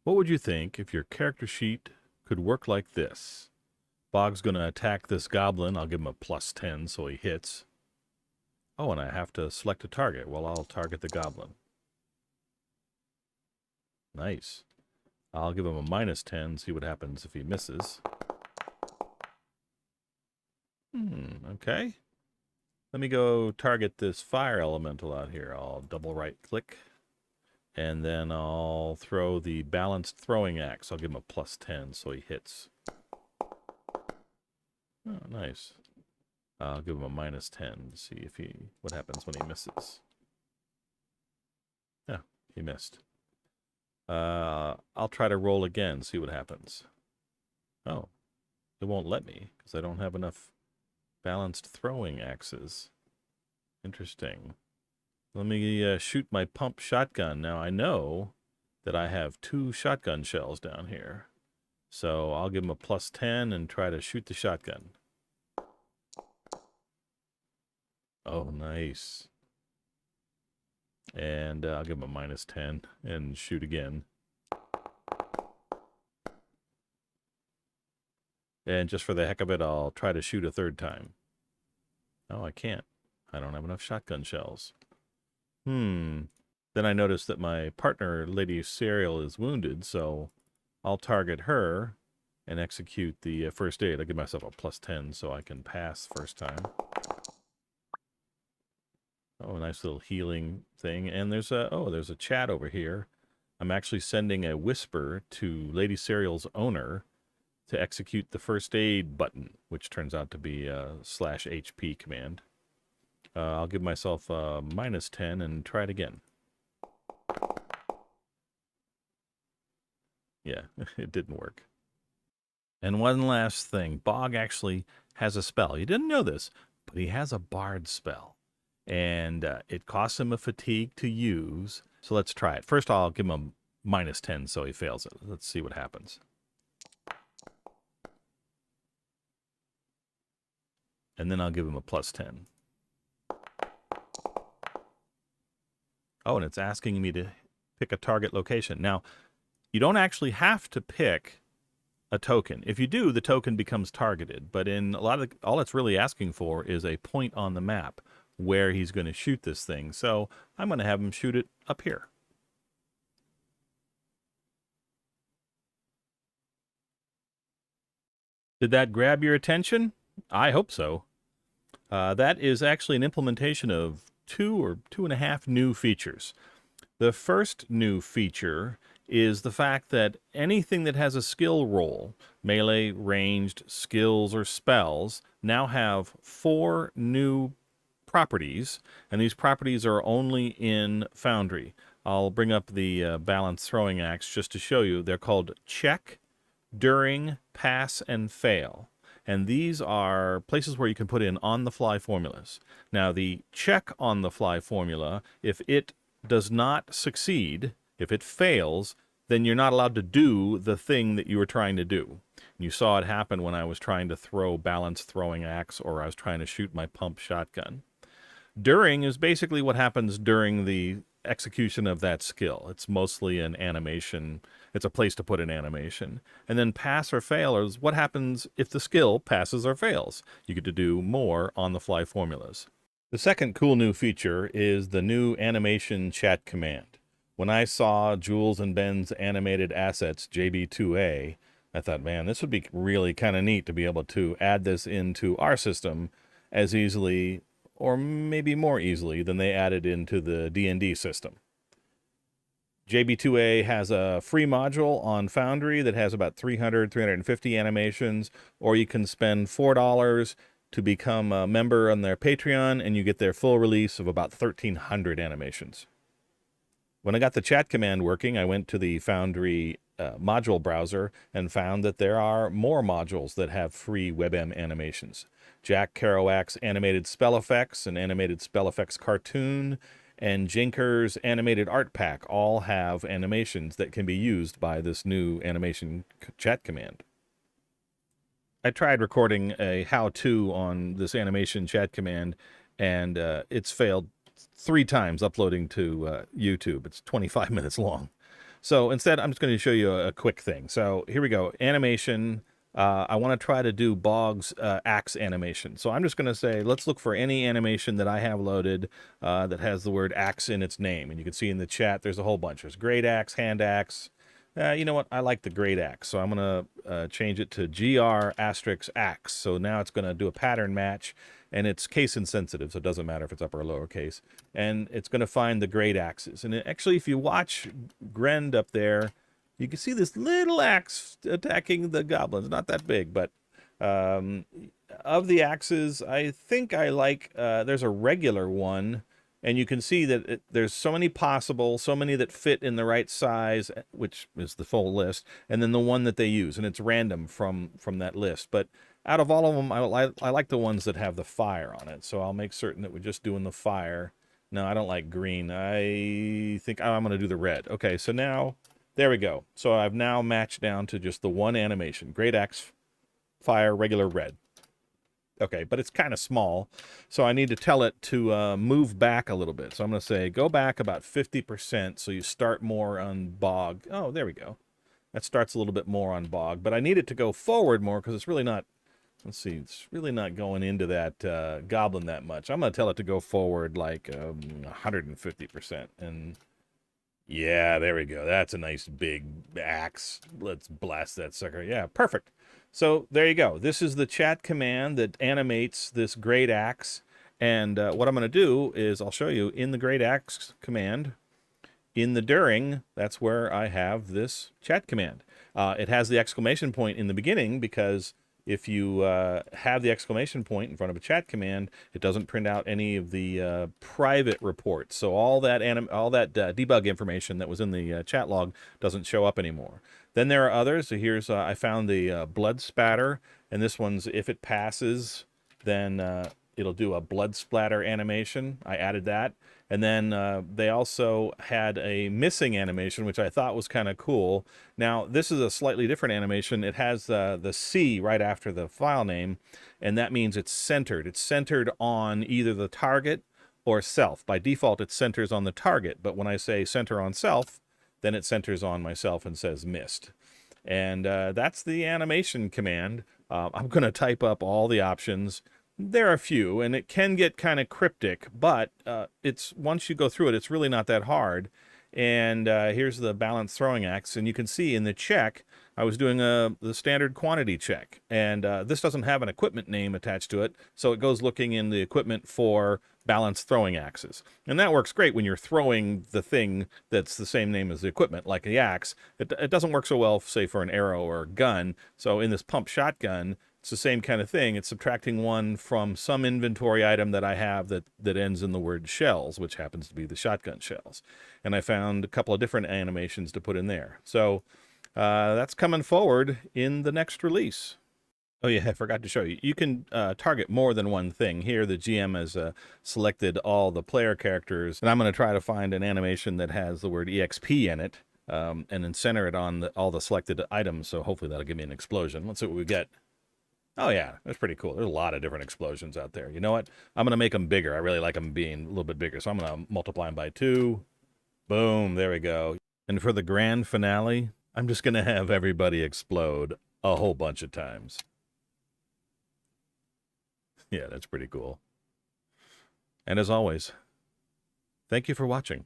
What would you think if your character sheet could work like this? Bog's going to attack this goblin. I'll give him a +10 so he hits. Oh, and I have to select a target. Well, I'll target the goblin. Nice. I'll give him a -10, see what happens if he misses. Okay. Let me go target this fire elemental out here. I'll double right click. And then I'll throw the balanced throwing axe. I'll give him a +10 so he hits. Oh, nice. I'll give him a -10 to see if what happens when he misses. Yeah, he missed. I'll try to roll again, see what happens. Oh, it won't let me because I don't have enough balanced throwing axes. Interesting. Let me shoot my pump shotgun. Now I know that I have 2 shotgun shells down here. So I'll give him a +10 and try to shoot the shotgun. Oh, nice. And I'll give him a -10 and shoot again. And just for the heck of it, I'll try to shoot a 3rd time. Oh, I can't. I don't have enough shotgun shells. Then I noticed that my partner, Lady Cereal, is wounded, so I'll target her and execute the first aid. I'll give myself a +10 so I can pass first time. Oh, a nice little healing thing. And there's a chat over here. I'm actually sending a whisper to Lady Cereal's owner to execute the first aid button, which turns out to be a /HP command. I'll give myself a -10 and try it again. Yeah, it didn't work. And one last thing. Bog actually has a spell. You didn't know this, but he has a bard spell. And it costs him a fatigue to use. So let's try it. First, I'll give him a -10 so he fails it. Let's see what happens. And then I'll give him a +10. Oh, and it's asking me to pick a target location. Now, you don't actually have to pick a token. If you do, the token becomes targeted. But in a lot of all it's really asking for is a point on the map where he's going to shoot this thing. So I'm going to have him shoot it up here. Did that grab your attention? I hope so. That is actually an implementation of 2 or 2.5 new features. The first new feature is the fact that anything that has a skill roll, melee, ranged, skills, or spells, now have 4 new properties, and these properties are only in Foundry. I'll bring up the balanced throwing axe just to show you. They're called check, during, pass, and fail. And these are places where you can put in on-the-fly formulas. Now, the check on-the-fly formula, if it does not succeed, if it fails, then you're not allowed to do the thing that you were trying to do. You saw it happen when I was trying to throw balanced throwing axe or I was trying to shoot my pump shotgun. During is basically what happens during the execution of that skill. It's mostly an animation. It's a place to put an animation. And then pass or fail is what happens if the skill passes or fails. You get to do more on-the-fly formulas. The second cool new feature is the new animation chat command. When I saw Jules and Ben's animated assets, JB2A, I thought, man, this would be really kind of neat to be able to add this into our system as easily, or maybe more easily, than they added into the D&D system. JB2A has a free module on Foundry that has about 350 animations, or you can spend $4 to become a member on their Patreon, and you get their full release of about 1,300 animations. When I got the chat command working, I went to the Foundry module browser and found that there are more modules that have free WebM animations. Jack Kerouac's animated spell effects, an animated spell effects cartoon, and Jinker's animated art pack all have animations that can be used by this new animation chat command. I tried recording a how-to on this animation chat command, and it's failed 3 times uploading to YouTube. It's 25 minutes long. So instead, I'm just going to show you a quick thing. So here we go. Animation. I want to try to do Bog's axe animation. So I'm just going to say, let's look for any animation that I have loaded that has the word axe in its name. And you can see in the chat, there's a whole bunch. There's great axe, hand axe. You know what? I like the great axe. So I'm going to change it to GR asterisk axe. So now it's going to do a pattern match. And it's case insensitive, so it doesn't matter if it's upper or lowercase. And it's going to find the great axes. And actually, if you watch Grend up there, you can see this little axe attacking the goblins. Not that big, but of the axes, I think I like, there's a regular one. And you can see that there's so many possible, so many that fit in the right size, which is the full list, and then the one that they use. And it's random from that list. But out of all of them, I like the ones that have the fire on it. So I'll make certain that we're just doing the fire. No, I don't like green. I think I'm going to do the red. Okay, so now, there we go. So I've now matched down to just the one animation. Great axe, fire, regular red. Okay, but it's kind of small, so I need to tell it to move back a little bit. So I'm going to say, go back about 50%, so you start more on Bog. Oh, there we go. That starts a little bit more on Bog, but I need it to go forward more because it's really not, let's see, it's really not going into that goblin that much. I'm going to tell it to go forward like 150%, and yeah, there we go. That's a nice big axe. Let's blast that sucker. Yeah, perfect. So there you go. This is the chat command that animates this great axe. And what I'm going to do is I'll show you in the great axe command, in the during, that's where I have this chat command. It has the exclamation point in the beginning because if you have the exclamation point in front of a chat command, it doesn't print out any of the private reports. So all that debug information that was in the chat log doesn't show up anymore. Then there are others. So here's, I found the blood spatter, and this one's, if it passes, then it'll do a blood splatter animation. I added that. And then they also had a missing animation, which I thought was kind of cool. Now, this is a slightly different animation. It has the C right after the file name, and that means it's centered. It's centered on either the target or self. By default, it centers on the target, but when I say center on self, then it centers on myself and says missed. And that's the animation command. I'm going to type up all the options. There are a few, and it can get kind of cryptic, but it's once you go through it, it's really not that hard. And here's the balanced throwing axe, and you can see in the check, I was doing the standard quantity check, and this doesn't have an equipment name attached to it, so it goes looking in the equipment for balanced throwing axes. And that works great when you're throwing the thing that's the same name as the equipment, like the axe. It doesn't work so well, say, for an arrow or a gun. So in this pump shotgun, it's the same kind of thing. It's subtracting one from some inventory item that I have that ends in the word shells, which happens to be the shotgun shells. And I found a couple of different animations to put in there. So that's coming forward in the next release. Oh yeah, I forgot to show you. You can target more than one thing. Here the GM has selected all the player characters, and I'm going to try to find an animation that has the word EXP in it, and then center it on all the selected items, so hopefully that'll give me an explosion. Let's see what we get. Oh yeah, that's pretty cool. There's a lot of different explosions out there. You know what? I'm going to make them bigger. I really like them being a little bit bigger, so I'm going to multiply them by 2. Boom, there we go. And for the grand finale, I'm just going to have everybody explode a whole bunch of times. Yeah, that's pretty cool. And as always, thank you for watching.